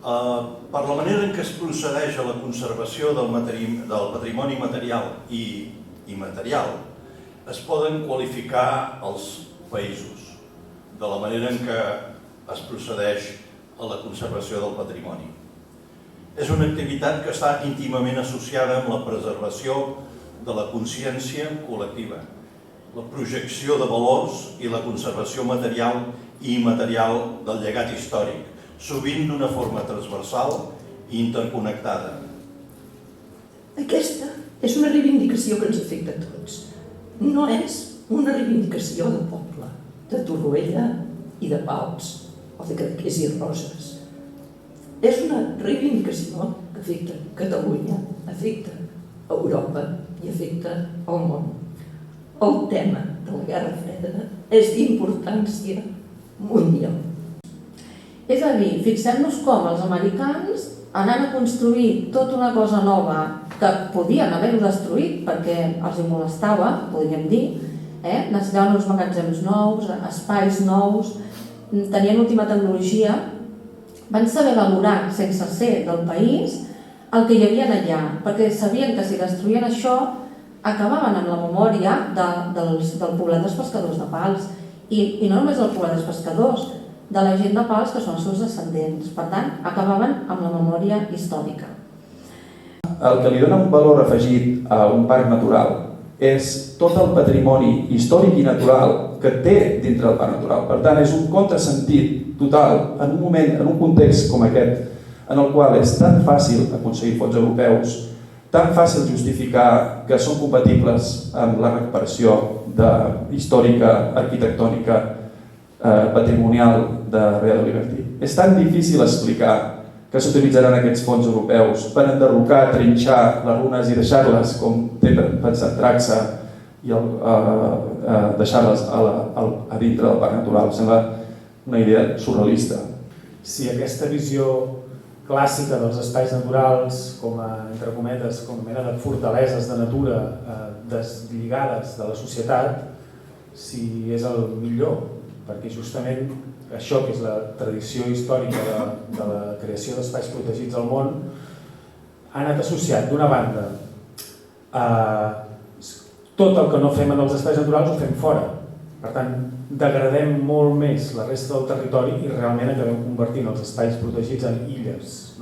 Per la manera en què es procedeix a la conservació del patrimoni material i immaterial, es poden qualificar els països de la manera en què es procedeix a la conservació del patrimoni. És una activitat que està íntimament associada amb la preservació de la consciència col·lectiva, la projecció de valors i la conservació material i immaterial del llegat històric, sovint d'una forma transversal i interconnectada. Aquesta és una reivindicació que ens afecta a tots. No és una reivindicació de poble, de Torroella i de Pals, o de Cadaqués i Roses. És una reivindicació que afecta Catalunya, afecta Europa i afecta el món. El tema de la Guerra Freda és d'importància mundial. És a dir, fixem-nos com els americans anant a construir tota una cosa nova que podien haver-ho destruït perquè els hi molestava, podríem dir, necessitaven uns magatzems nous, espais nous, tenien última tecnologia, van saber valorar, sense ser del país, el que hi havia allà, perquè sabien que si destruïen això acabaven amb la memòria del poblat dels pescadors de Pals, i no només del poblat dels pescadors, de la gent de Pals que són els seus descendents. Per tant, acabaven amb la memòria històrica. El que li dona un valor afegit a un parc natural és tot el patrimoni històric i natural que té dintre del parc natural. Per tant, és un contrasentit total en un moment, en un context com aquest, en el qual és tan fàcil aconseguir fons europeus, tan fàcil justificar que són compatibles amb la recuperació històrica, arquitectònica, patrimonial de Rea de Liberty. És tan difícil explicar que s'utilitzaran aquests fons europeus per enderrocar, trinxar les runes i deixar-les com té pensat Traxa i deixar-les a dintre del parc natural. Sembla una idea surrealista. Si aquesta visió clàssica dels espais naturals com a, entre cometes, com a mena de fortaleses de natura deslligades de la societat, si és el millor, perquè justament això que és la tradició històrica de la creació d'espais protegits al món ha anat associat, d'una banda, a tot el que no fem en els espais naturals ho fem fora. Per tant, degradem molt més la resta del territori i realment acabem convertint els espais protegits en illes.